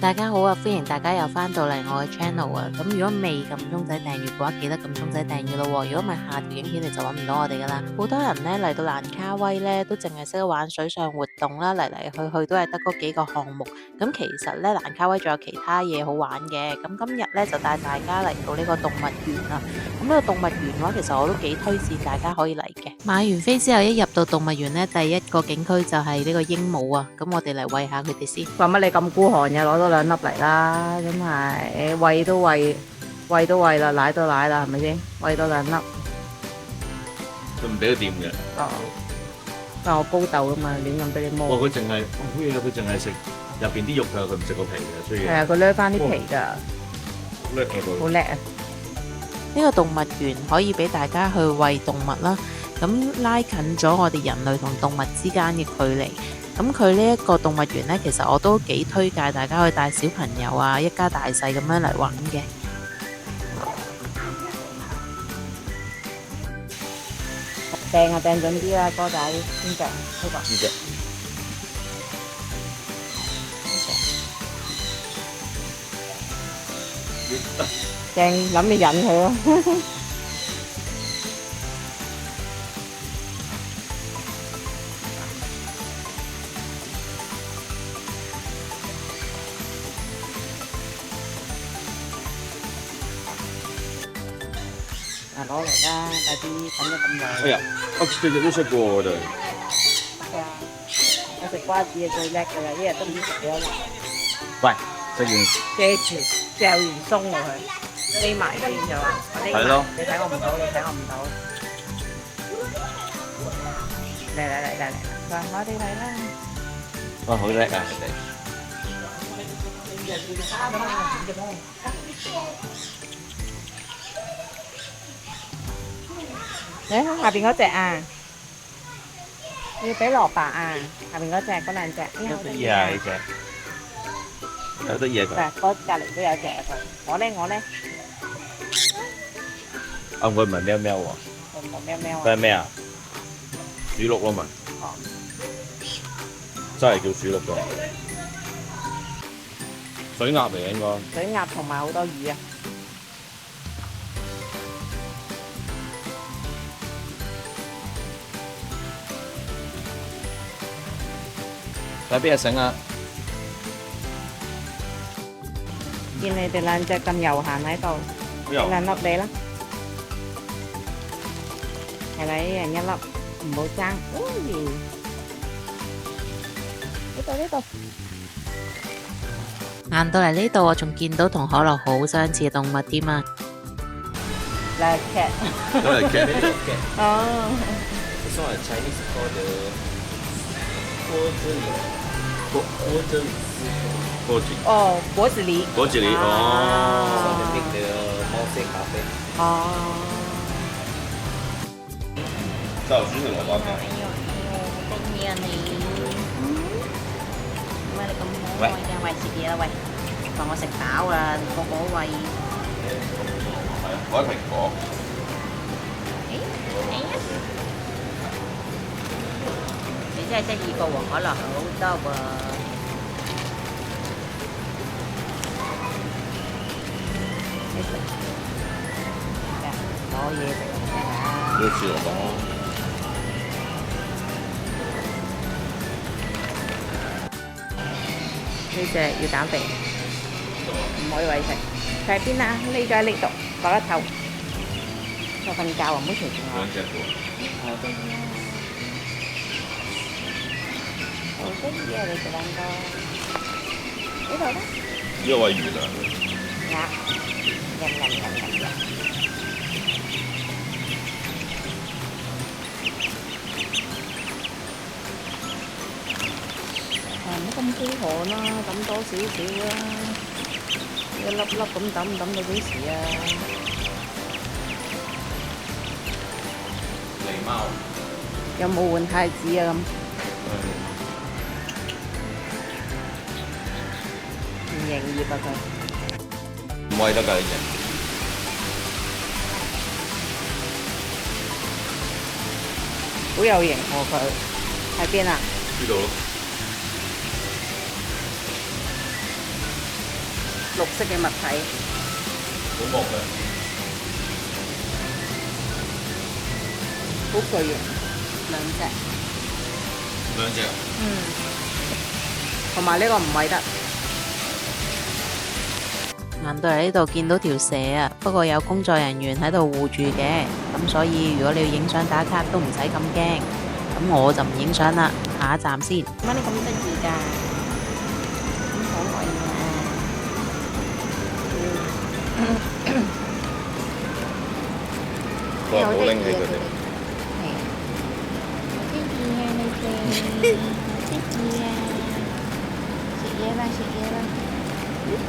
大家好啊，歡迎大家又翻到嚟我嘅 channel 啊！咁如果未撳鐘仔訂閱嘅話，記得撳鐘仔訂閱咯喎。如果唔係下條影片你就揾唔到我哋噶啦。好多人呢嚟到蘭卡威呢都淨係識得玩水上活動啦，嚟嚟去去都係得嗰幾個項目。咁其實呢，蘭卡威仲有其他嘢好玩嘅。咁今日呢，就帶大家嚟到呢個動物園啦。咁呢個動物園嘅話，其實我都幾推薦大家可以嚟嘅。買完飛之後，一入到動物園呢，第一個景區就係呢個鸚鵡啊。咁我哋嚟餵下佢哋先。話乜你咁孤寒嘅，攞多2粒嚟啦，真係餵都餵啦，奶都奶啦，係咪先？餵多2粒。佢唔俾佢掂嘅。哦，因為我高竇啊嘛，亂咁俾你摸。佢淨係，佢淨係食入邊啲肉㗎，佢唔食個皮嘅，所以。係啊，佢掠翻啲皮㗎。好叻啊佢。好叻啊！呢個動物園可以俾大家去餵動物啦，咁拉近咗我哋人類同動物之間嘅距離。咁佢呢一個動物園呢，其實我都幾推介大家去帶小朋友啊，一家大細咁樣嚟玩嘅。掟啊掟準啲啦，哥仔，邊隻？呢個。呢隻。掟，諗住引佢咯。攞嚟啦，快啲等咗咁耐。哎呀，我隻隻都識過我哋。得啊，我食瓜子係最叻㗎啦，一日都唔知食幾多粒。喂，食完。遮住，嚼完鬆落去，匿埋先就話。係咯。你睇我唔到，你睇我唔到。嚟，話我哋嚟啦。哇，好叻啊！你睇下邊嗰隻啊，要俾蘿蔔啊，下邊嗰兩隻。好得意啊！呢隻。有得意啊佢。嗰隔離都有隻佢。我咧。啊，佢唔係喵喵喎。佢唔係喵喵啊。佢係咩啊？鼠鹿咯嘛。哦。真係叫鼠鹿㗎。水鴨嚟嘅應該。水鴨同埋好多魚啊！睇邊隻繩啊？見你哋兩隻咁悠閒喺度，俾2粒你啦。係啦，一人1粒，唔好爭。呢度。行到嚟呢度，我仲見到同可樂好相似嘅動物添啊！嚟 cat。都係 cat。哦。This one is Chinese called the 果子。哦，果子狸。果子狸 so 哦。 they make the mouse咖啡。哦。就煮條蘿蔔嘅。好中意啊你。點解你咁可愛嘅？喂，食嘢啦喂，同我食飽啦，個個喂。係啊，攞蘋果。你真係得意過黃可樂好多喎。攞嘢食啊！要煮蘿蔔。呢隻要減肥，唔可以餵食。佢喺邊啊？匿咗喺呢度，覺得頭。我瞓覺啊，唔好嘈住我。兩隻喎。好得意啊！好得意啊！你哋兩個。呢度咧？呢個喂魚啦。鴨。唔好咁孤寒啦，抌多少少啦，一粒粒咁抌到幾時啊？狸貓。有冇換太子啊咁？唔營業啊佢。唔喂得㗎呢隻。好有型喎佢，喺邊啊？呢度咯。熟悉嘅物體，好惡嘅，好巨型，兩隻。兩隻。同埋呢個唔餵得。行到嚟呢度見到條蛇啊，不過有工作人員喺度護住嘅，咁所以如果你要影相打卡都唔使咁驚。咁我就唔影相啦，下一站先。點解你咁得意㗎？咁可愛佢話冇拎起佢哋。好得意啊你哋，好得意啊！食嘢啦，食嘢啦，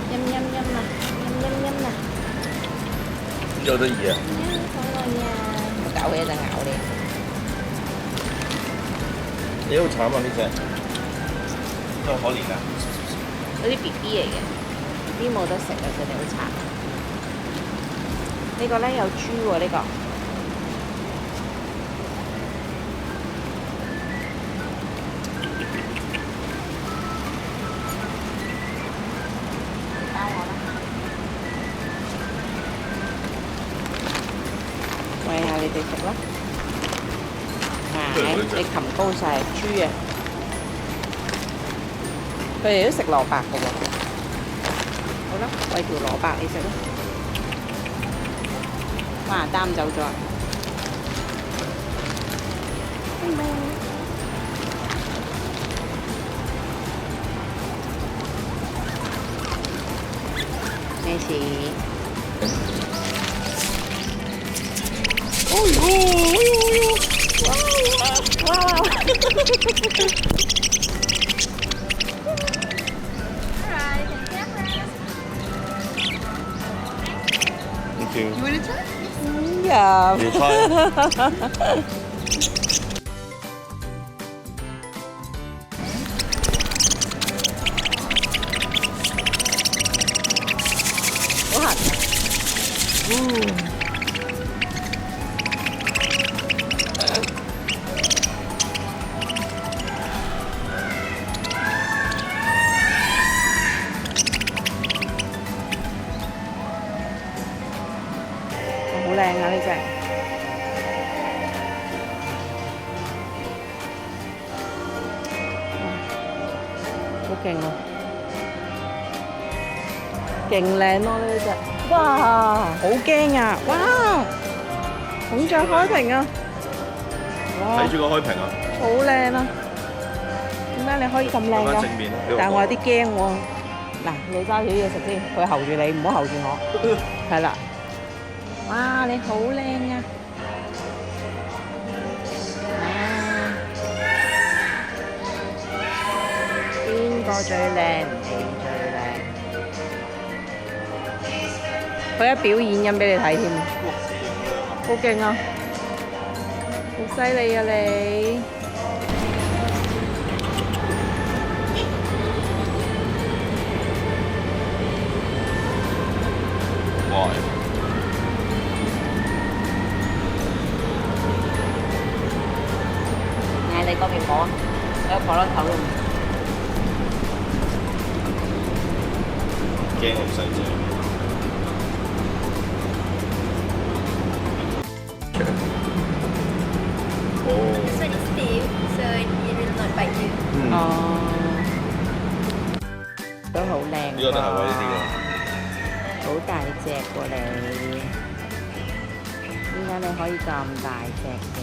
飲飲飲啊，飲飲飲啊！有得意啊！可愛啊！搞佢一陣咬你。你好慘啊！呢隻真係可憐啊！嗰啲 B B 嚟嘅，B B 冇得食啊，佢哋好慘。呢個咧有豬喎，呢個。包我啦。餵下你哋食啦。你擒高晒豬啊！佢哋都食蘿蔔嘅喎。好啦，餵條蘿蔔你食啦。哇，擔走咗。咩事？Thank you. You want to try? Yeah. You try. 好痕啊！好靚啊！呢隻好勁啊！勁靚咯呢隻，哇！好驚啊！哇！孔雀開屏啊！哇！睇住個開屏啊！好靚啊！點解你可以咁靚㗎？翻正面咯，但係我有啲驚喎。嗱，你揸住啲嘢食先，佢候住你，唔好候住我。係啦。哇！你好靚啊！邊個最靚？你最靚。佢一表演緊俾你睇添，好勁啊！好犀利啊你！哇！嗌你嗰邊摸，喺個角落頭度。驚好細隻。This one is steel, so it will not bite you. 哦，都好靚呢個都係喂呢啲嘅。好大隻喎你，點解你可以咁大隻嘅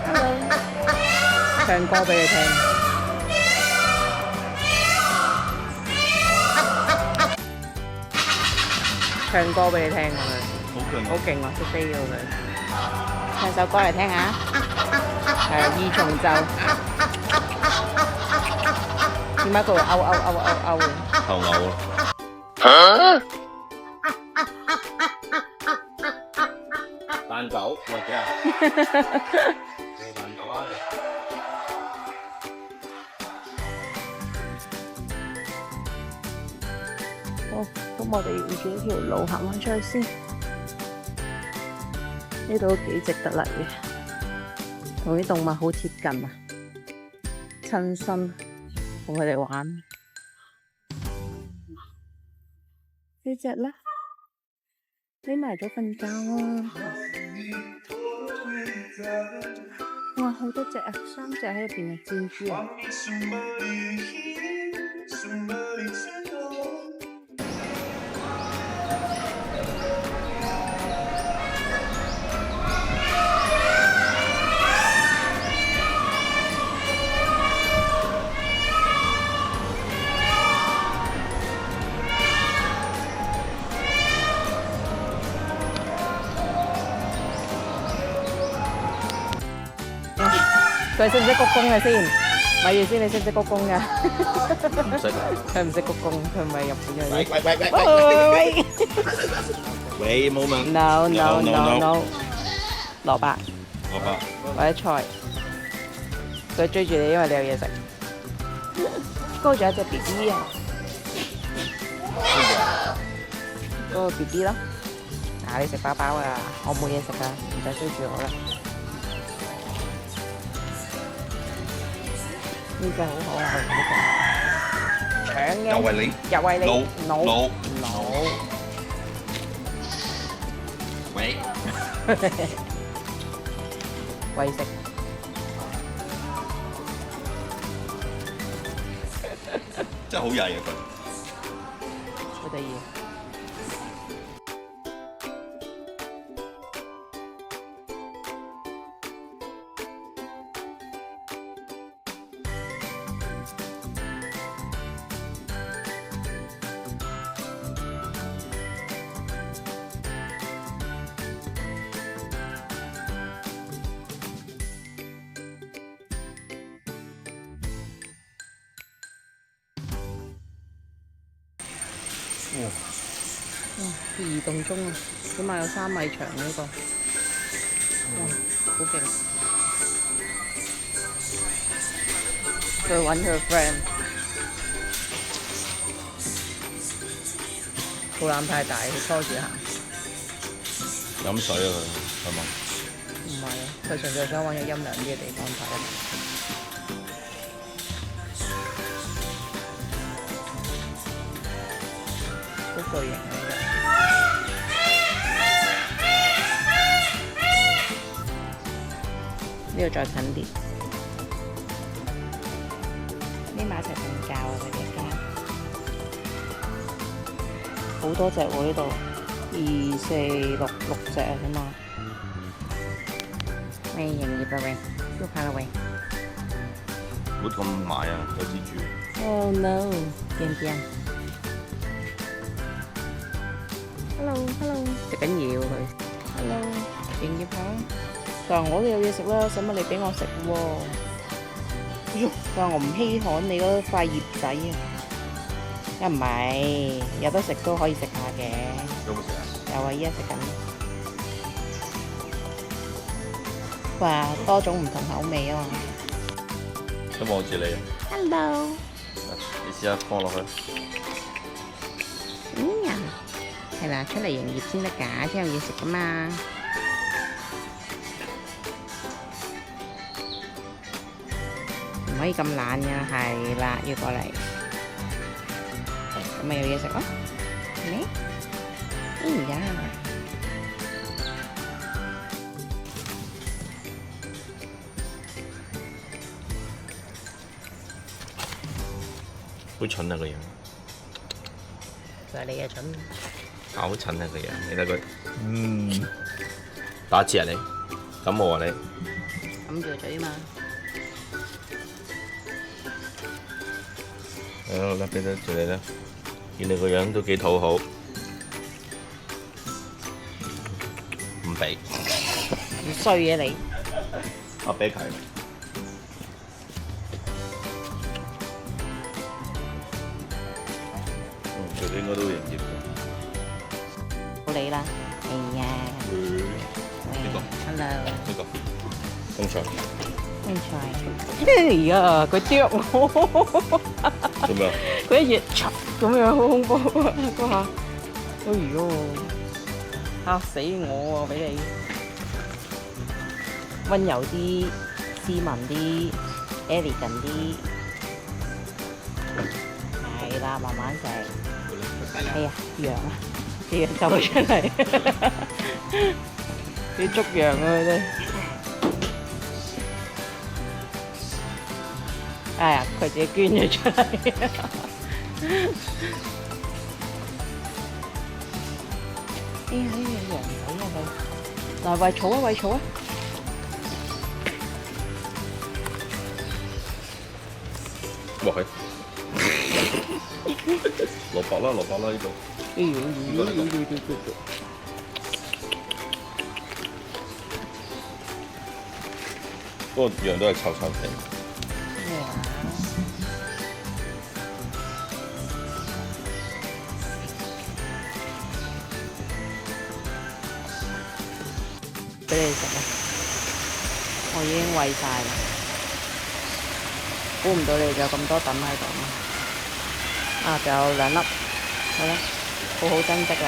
？Hello，唱歌俾你聽。唱歌俾你聽啊佢，好勁！好勁啊，識飛喎佢。唱首歌嚟聽下，係二重奏。點解佢會勾嘅？頭牛咯。蛋狗或者啊？蛋狗啊！好，咁我哋沿住呢條路行翻出去先。呢度都幾值得嚟嘅，同啲動物好貼近啊，親身同佢哋玩。呢隻咧，匿埋咗瞓覺啊！哇，好多隻啊，3隻喺入邊啊，箭豬啊！佢識唔識鞠躬嘅先？咪住先，你識唔識鞠躬㗎？唔識。佢唔識鞠躬，佢唔係日本人。喂，喂，moment。 No no no no。蘿蔔蘿蔔。或者菜，佢追住你，因為你有嘢食。嗰度仲有隻 BB 啊！嗰個 BB 咯。嗱，你食飽飽啊！我冇嘢食㗎，唔使追住我啦。呢隻好可愛，呢隻搶嘅，又為你，又為你，老，喂，餵食，真係好曳啊佢。好得意。移動中啊，起碼有3米長呢個，哇，好勁！佢揾佢個 friend，肚腩太大，佢拖住行。飲水啊佢，係嘛？唔係啊，佢純粹想揾個陰涼啲嘅地方睇。好巨型啊！呢個再近啲，匿埋一齊瞓覺啊！佢哋一家好多隻喎呢度，2、4、6隻啊，起碼。喂，營業啦喂，喐下啦喂。唔好咁埋啊，有蜘蛛。Oh no！ 驚唔驚 ？Hello， 食緊嘢喎佢。Hello， 營業下。佢話我都有嘢食啦，使乜你俾我食喎？佢話我唔稀罕你嗰塊葉仔啊。又唔係，有得食都可以食下嘅。有冇食啊？有啊，依家食緊。佢話多種唔同口味啊嘛。都望住你啊。Hello。你試下放落去。係啦，出嚟營業先得㗎，先有嘢食㗎嘛。唔可以咁懶㗎，係啦，要過嚟。咁咪有嘢食咯，係咪？呀！好蠢啊個樣。就係你嘅蠢。好蠢啊個樣，你睇佢，打字啊你，感冒啊你。揞住個嘴嘛。好啦，俾得住你啦，見你個樣都幾討好，唔俾。唔衰嘅你。我俾佢。佢哋應該都會營業嘅。到你啦，係呀。呢個。Hello。呢個。公菜。公菜。哎呀，佢啄我。做咩啊？佢一嘢嚓咁樣，好恐怖啊！嗰下，哎呦，嚇死我喎！俾你温柔啲、斯文啲、elegant 啲，係啦，慢慢食。哎呀，羊啊，啲羊走咗出嚟，啲捉羊啊佢哋。哎呀，佢自己捐咗出嚟。哎呀，呢個羊仔啊佢，嗱餵草啊餵草啊！哇係，蘿蔔啦蘿蔔啦呢度，哎呦，不過樣都係臭臭地。俾你食啊！我已經餵晒啦，估唔到你哋有咁多等喺度啊！仲有2粒，好啦，好好珍惜啊！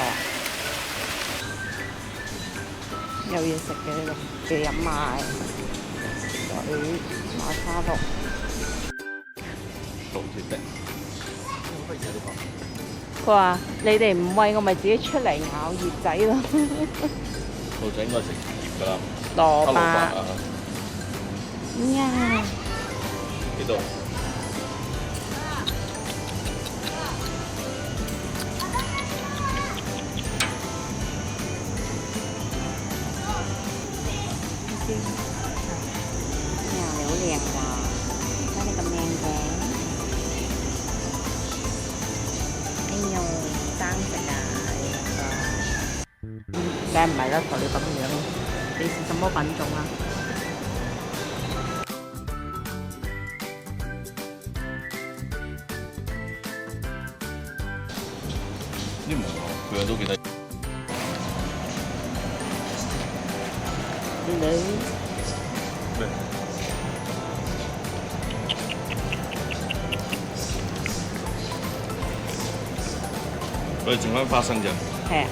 有嘢食嘅呢度，嘅飲埋水、馬沙綠。好似的。佢話：你哋唔餵我，咪自己出嚟咬葉仔咯。兔仔應該食葉㗎啦。蘿蔔啊！呀！幾多？你好靚㗎，睇你咁靚嘅。哎呦，爭食啊！梗係唔係啦，求你咁樣，你是什麼品種啊？啲毛佢樣都幾得意。咩？我哋剩翻花生啫。係啊，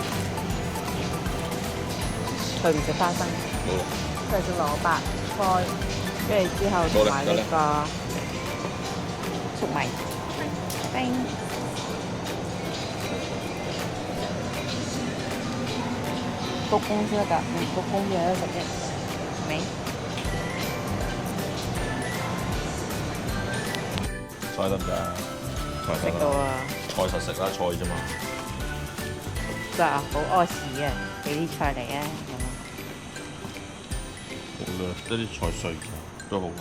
佢唔食花生，冇。佢係食蘿蔔、菜，跟住之後同埋呢個粟米。冰。鞠躬先得㗎，唔鞠躬邊有得食啫？明？菜得唔得啊？菜食到啊！菜實食啦，菜啫嘛。真係好屙屎啊！俾啲菜嚟啊！好啦，得啲菜碎都好啦。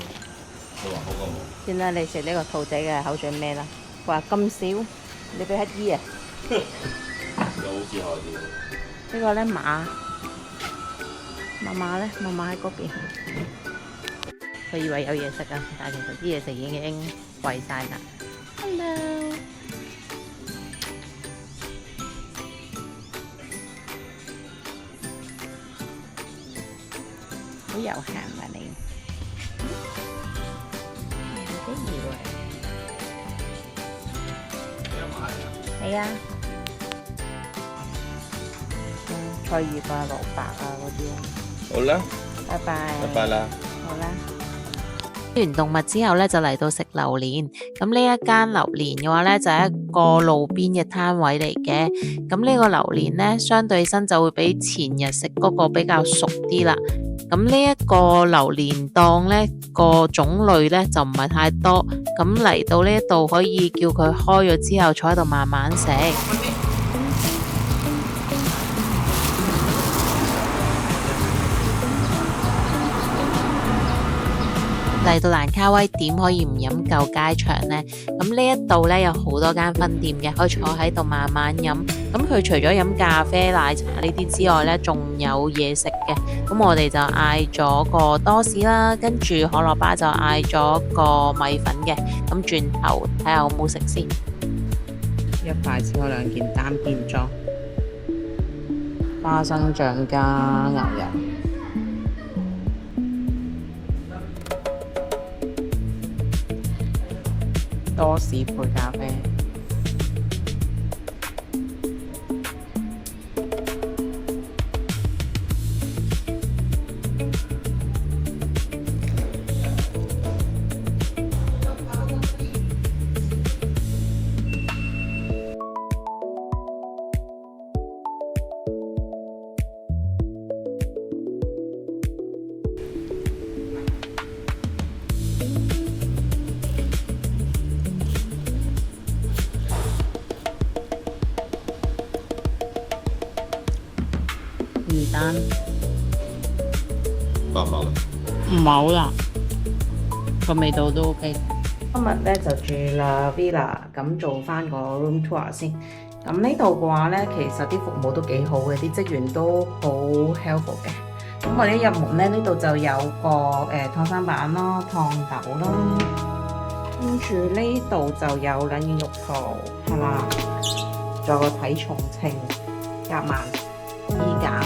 你話好過冇？先啦，你食呢個兔仔嘅口水咩啦？話咁少，你俾乞衣啊？又好似係啲。呢個咧馬咧，馬喺嗰邊。佢以為有嘢食啊，但係其實啲嘢食已經餵晒啦。Hello，好悠閒啊你，好得意喎。係啊。菜葉啊、蘿蔔啊嗰啲。好啦，拜拜。拜拜啦。好啦。睇完動物之後咧，就嚟到食榴蓮。咁呢一間榴蓮嘅話咧，就係一個路邊嘅攤位嚟嘅。咁呢個榴蓮咧，相對身就會比前日食嗰個比較熟啲啦。咁呢一個榴蓮檔咧，個種類咧就唔係太多。咁嚟到呢一度可以叫佢開咗之後坐喺度慢慢食。嚟到蘭卡威點可以唔飲夠街場呢？咁呢一度呢，有好多間分店嘅，可以坐喺度慢慢飲。咁佢除咗飲咖啡、奶茶呢啲之外呢，仲有嘢食嘅。咁我哋就嗌咗個多士啦，跟住可樂巴就嗌咗個米粉嘅。咁轉頭睇下好唔好食先。一排先開2件單邊裝，花生醬加牛油。多士配咖啡，爆唔爆咧？唔係好辣，個味道都 OK。今日咧就住啦 Villa， 咁做翻個 room tour 先。咁呢度嘅話咧，其實啲服務都幾好嘅，啲職員都好 helpful 嘅。咁我哋一入門咧，呢度就有個燙衫板啦、燙斗啦，跟住呢度就有兩件浴袍，係啦，仲有個體重秤、夾萬、衣架，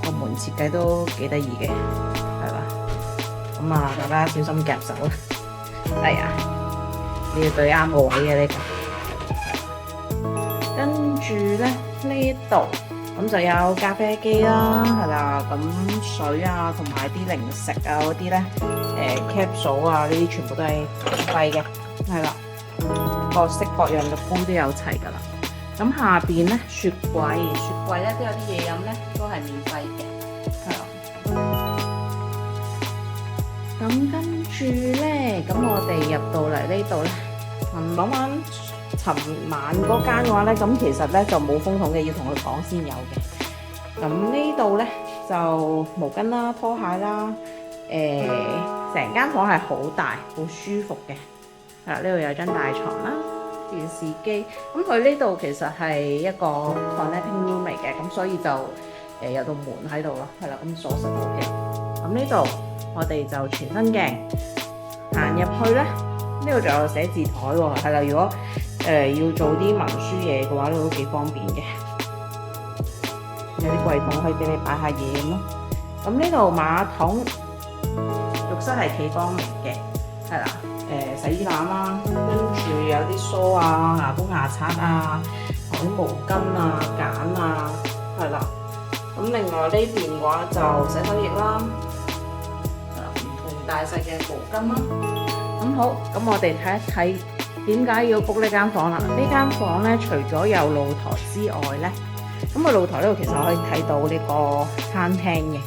個門設計都幾得意嘅，係啦。咁啊，大家小心夾手啦！哎呀，你要對啱個位嘅呢個。跟住咧呢度咁就有咖啡機啦，係啦，咁水啊同埋啲零食啊嗰啲咧，capsule 啊呢啲全部都係免費嘅，係啦，各式各樣嘅杯都有齊㗎啦。咁下邊咧雪櫃咧都有啲嘢飲咧，都係免費嘅，係啦。咁跟住咧，咁我哋入到嚟呢度咧，講翻尋晚嗰間嘅話咧，咁其實咧就冇風筒嘅，要同佢講先有嘅。咁呢度咧就毛巾啦、拖鞋啦，成間房係好大、好舒服嘅。係啦，呢度有張大床啦、電視機。咁佢呢度其實係一個 connecting room 嚟嘅，咁所以就有道門喺度咯。係啦，咁鎖實到嘅。咁呢度我哋就全新鏡行入去咧，呢度仲有寫字台喎。係啦，如果要做啲文書嘢嘅話，呢度都幾方便嘅。有啲櫃桶可以俾你擺下嘢咁咯。咁呢度馬桶、浴室係企缸嚟嘅，係啦。洗衣籃啦，跟住有啲梳啊、牙膏、牙刷啊，同啲毛巾啊、梘啊，係啦。咁另外呢邊嘅話就洗手液啦，唔同大細嘅毛巾啦。咁好，咁我哋睇一睇點解要 book 呢間房啦？呢間房咧，除咗有露台之外咧，咁個露台呢度其實可以睇到呢個餐廳嘅。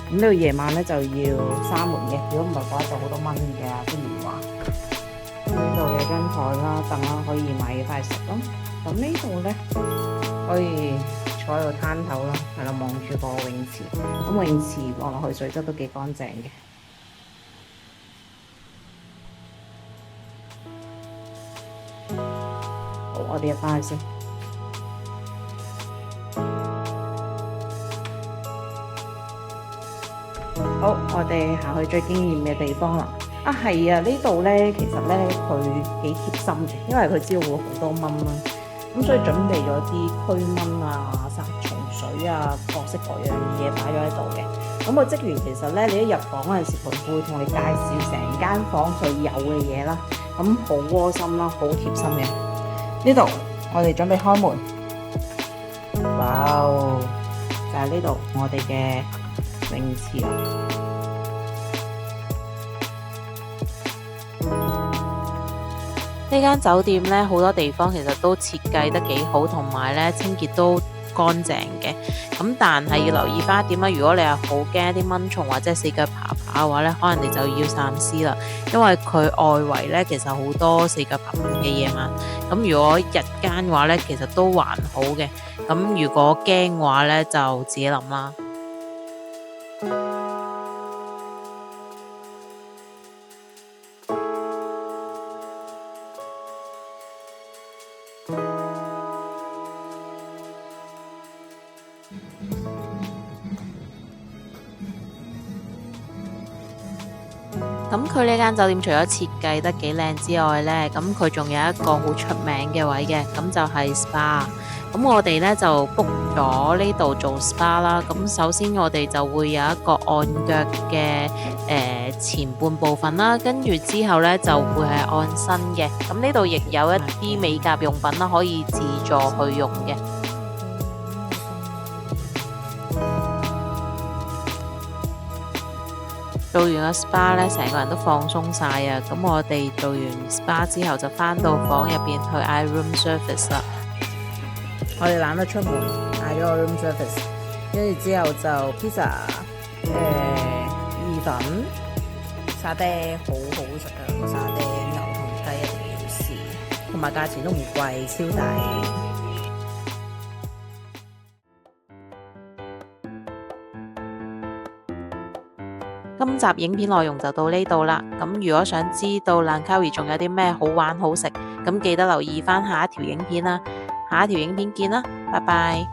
咁呢度夜晚咧就要閂門嘅，如果唔係嘅話就好多蚊嘅，啲棉花。呢度有張台啦、凳啦，可以買嘢翻嚟食咯。咁呢度咧可以坐喺度攤頭啦，係啦，望住個泳池。咁泳池望落去水質都幾乾淨嘅。好，我哋入翻去先。好，我哋行去最驚豔嘅地方啦。啊，係啊，呢度咧其實咧佢幾貼心嘅，因為佢知道會好多蚊啦，咁所以準備咗啲驅蚊啊、殺蟲水啊，各式各樣嘅嘢擺咗喺度嘅。咁個職員其實咧，你一入房嗰陣時，佢會同你介紹成間房佢有嘅嘢啦，咁好窩心啦，好貼心嘅。呢度我哋準備開門，哇哦，就係呢度我哋嘅泳池啦。呢間酒店咧好多地方其實都設計得幾好，同埋咧清潔都乾淨嘅。咁但係要留意翻一點啦，如果你係好驚啲蚊蟲或者係四腳爬爬嘅話咧，可能你就要三思啦，因為佢外圍咧其實好多四腳爬爬嘅夜晚。咁如果日間嘅話咧，其實都還好嘅。咁如果驚嘅話咧，就自己諗啦。咁佢呢間酒店除咗設計得幾靚之外呢，咁佢仲有一個好出名嘅位嘅，咁就係 SPA。咁我哋呢就 book 咗呢度做 SPA 啦。咁首先我哋就會有一個按腳嘅前半部分啦，跟住之後呢就會係按身嘅。咁呢度亦有一啲美甲用品啦，可以自助去用嘅。做完個 SPA 咧，成個人都放鬆晒啊！咁我哋做完 SPA 之後，就返到房入邊去嗌 room service 啦。我哋懶得出門，嗌咗個 room service， 跟住之後就 pizza， 意粉、沙爹，好好食啊！個沙爹牛同雞一定要試，同埋價錢都唔貴，超抵。今集影片內容就到呢度啦。咁如果想知道蘭卡威仲有啲咩好玩好食，咁記得留意返下一條影片啦。下一條影片見啦，拜拜。